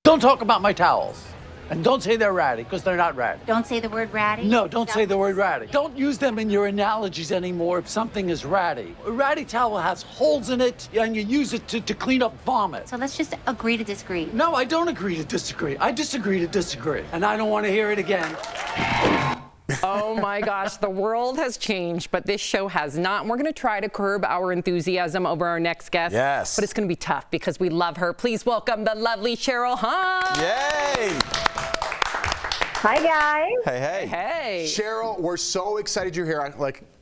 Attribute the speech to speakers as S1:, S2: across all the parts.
S1: Don't talk about my towels. And don't say they're ratty, because they're not ratty.
S2: Don't say the word ratty?
S1: No, don't say the word ratty. Don't use them in your analogies anymore if something is ratty. A ratty towel has holes in it, and you use it to clean up vomit.
S2: So let's just agree to disagree.
S1: No, I don't agree to disagree. I disagree to disagree. And I don't want to hear it again.
S3: Oh my gosh, the world has changed, but this show has not. And we're going to try to curb our enthusiasm over our next guest.
S4: Yes.
S3: But it's going to be tough because we love her. Please welcome the lovely Cheryl Hines.
S4: Yay!
S5: Hi, guys.
S4: Hey, hey.
S3: Hey.
S6: Cheryl, we're so excited you're here.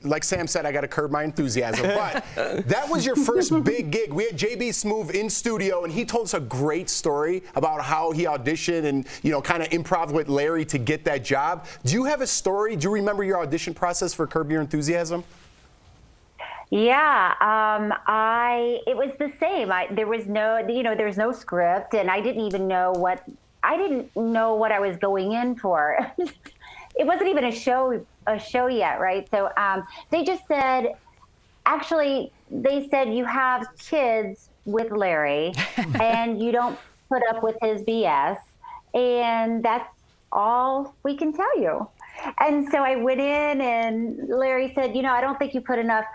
S6: Like Sam said, I got to curb my enthusiasm. But that was your first big gig. We had JB Smoove in studio, and he told us a great story about how he auditioned and, kind of improv with Larry to get that job. Do you have a story? Do you remember your audition process for Curb Your Enthusiasm?
S5: Yeah, it was the same. There was no script, and I didn't know what I was going in for. It wasn't even a show yet, right? So they just said, you have kids with Larry and you don't put up with his BS, and that's all we can tell you. And so I went in and Larry said, I don't think you put enough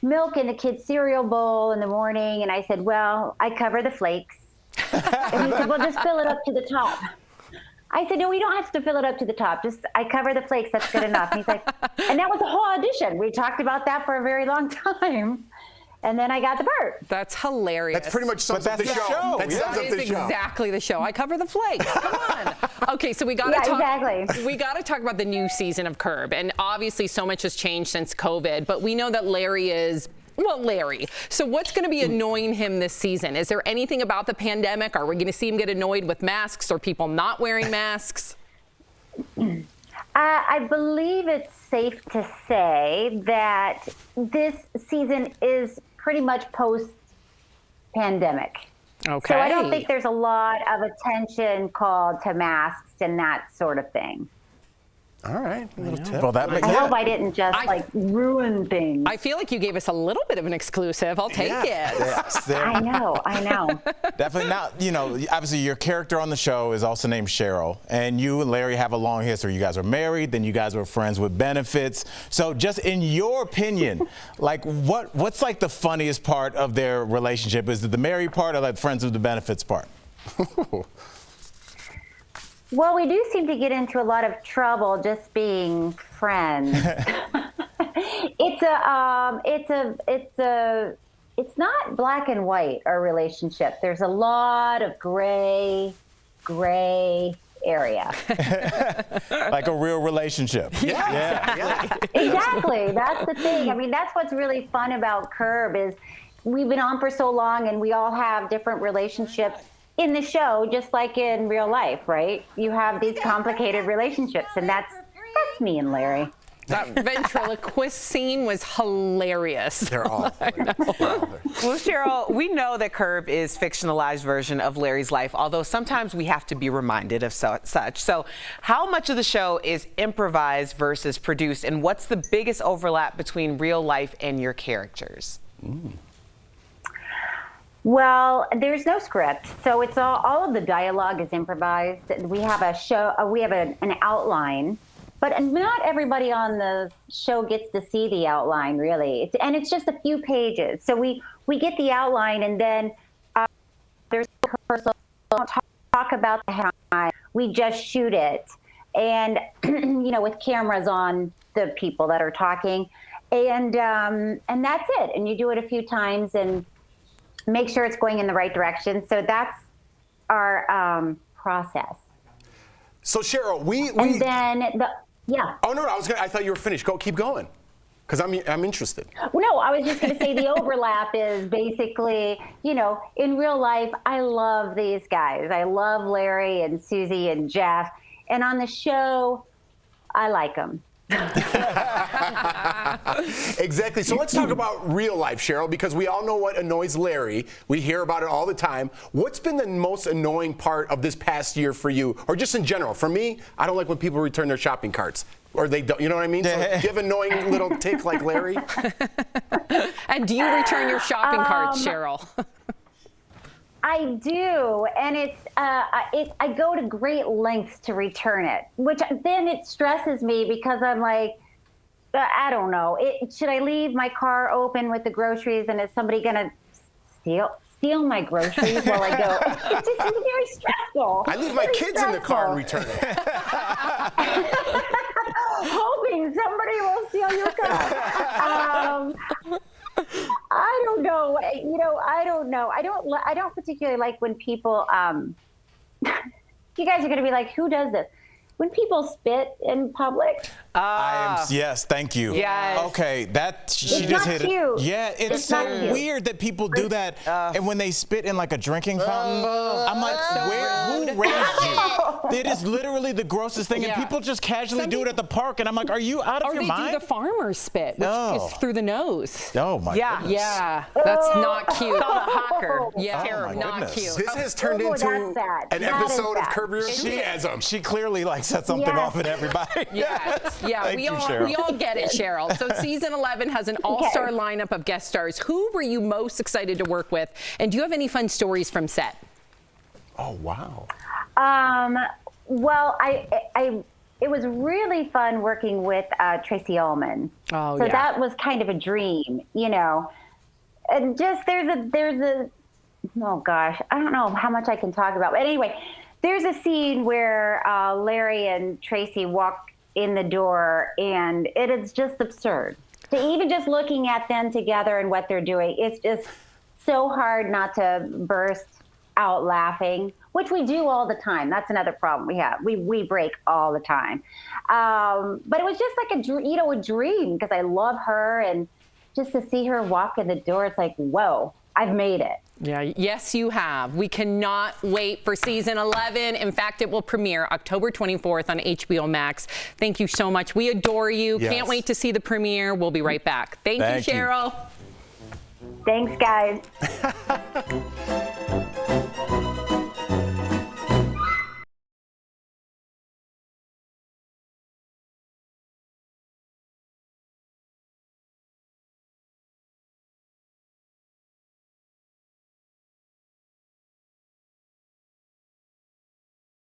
S5: milk in the kid's cereal bowl in the morning. And I said, well, I cover the flakes. And he said, well, just fill it up to the top. I said, no, we don't have to fill it up to the top. Just, I cover the flakes. That's good enough. And he's like, and that was the whole audition. We talked about that for a very long time. And then I got the part.
S3: That's hilarious.
S6: That's pretty much sums up the show. That sums up the show.
S3: Exactly the show. I cover the flakes. Come on. Okay, so we got to talk.
S5: Exactly.
S3: We got to talk about the new season of Curb, and obviously so much has changed since COVID. But we know that Larry is. Well, Larry. So what's going to be annoying him this season? Is there anything about the pandemic? Are we going to see him get annoyed with masks or people not wearing masks?
S5: I believe it's safe to say that this season is pretty much post-pandemic.
S3: Okay.
S5: So I don't think there's a lot of attention called to masks and that sort of thing.
S6: All right, a little tip.
S4: Well, that makes
S5: I hope I didn't just ruin things.
S3: I feel like you gave us a little bit of an exclusive. I'll take it.
S4: Yes,
S5: I know.
S4: definitely. Now, obviously your character on the show is also named Cheryl, and you and Larry have a long history. You guys were married, then you guys were friends with benefits. So just in your opinion, what's like the funniest part of their relationship? Is it the married part or like friends with the benefits part?
S5: Well, we do seem to get into a lot of trouble just being friends. It's not black and white, our relationship. There's a lot of gray area.
S4: Like a real relationship.
S6: Yeah.
S5: Exactly. That's the thing. I mean, that's what's really fun about Curb is we've been on for so long and we all have different relationships in the show, just like in real life, right? You have these complicated relationships, and that's me and Larry.
S3: That ventriloquist scene was hilarious.
S6: They're all
S7: Well, Cheryl, we know that Curb is fictionalized version of Larry's life, although sometimes we have to be reminded of such. So how much of the show is improvised versus produced, and what's the biggest overlap between real life and your characters?
S5: Well, there's no script, so it's all of the dialogue is improvised. We have an outline, but not everybody on the show gets to see the outline, really. It's just a few pages. So we get the outline, and then there's rehearsal. Talk about the headline. We just shoot it, and with cameras on the people that are talking, and that's it. And you do it a few times and make sure it's going in the right direction. So that's our process.
S6: So Cheryl,
S5: and then yeah.
S6: Oh no, I thought you were finished. Keep going, because I'm interested.
S5: No, I was just going to say the overlap is basically, in real life, I love these guys. I love Larry and Susie and Jeff, and on the show, I like them.
S6: Exactly. So let's talk about real life, Cheryl, because we all know what annoys Larry. We hear about it all the time. What's been the most annoying part of this past year for you, or just in general? For me, I don't like when people return their shopping carts. Or they don't, you know what I mean? So do you have an annoying little tick like Larry?
S3: And do you return your shopping carts, Cheryl?
S5: I do, and I go to great lengths to return it, which then it stresses me because I'm like, I don't know. Should I leave my car open with the groceries, and is somebody gonna steal my groceries while I go? It's just very stressful.
S6: I leave my kids in the car and return it.
S5: Hoping somebody will steal your car. I don't know. I don't know. I don't particularly like when people. You guys are going to be like, who does this? When people spit in public.
S4: Yes, thank you.
S7: Yes.
S4: Okay, she
S5: It's
S4: just
S5: not
S4: hit
S5: cute.
S4: it. Yeah, it's
S5: It's not
S4: so
S5: cute.
S4: weird that people do that. And when they spit in like a drinking fountain, I'm like, who raised you? It is literally the grossest thing, and people just casually do it at the park, and I'm like, are you out of your mind?
S3: Or they do the farmer's spit, which is through the nose.
S4: Oh my goodness.
S3: Yeah, that's not cute.
S7: Called a hawker.
S3: Yeah,
S4: Oh, my
S3: not
S4: goodness.
S3: cute.
S6: This has turned
S5: that's
S6: into
S5: bad.
S6: an
S5: That is
S6: episode of
S5: bad.
S6: Curb Your Enthusiasm.
S4: She clearly like set something off at everybody.
S3: Yeah,
S4: Thank
S3: we
S4: you,
S3: all
S4: Cheryl.
S3: get it, Cheryl. So season 11 has an all-star lineup of guest stars. Who were you most excited to work with? And do you have any fun stories from set?
S6: Oh, wow.
S5: Well, it was really fun working with Tracy Ullman.
S3: Oh,
S5: so
S3: yeah.
S5: that was kind of a dream, And just there's a oh gosh, I don't know how much I can talk about. But anyway, there's a scene where Larry and Tracy walk in the door, and it is just absurd. To even just looking at them together and what they're doing, it's just so hard not to burst out laughing, which we do all the time. That's another problem we have. We break all the time. But it was just like a dream because I love her, and just to see her walk in the door, it's like, whoa, I've made it.
S3: Yeah, yes, you have. We cannot wait for season 11. In fact, it will premiere October 24th on HBO Max. Thank you so much. We adore you.
S4: Yes.
S3: Can't wait to see the premiere. We'll be right back. Thank you,
S4: Thank you.
S3: Cheryl.
S5: Thanks, guys.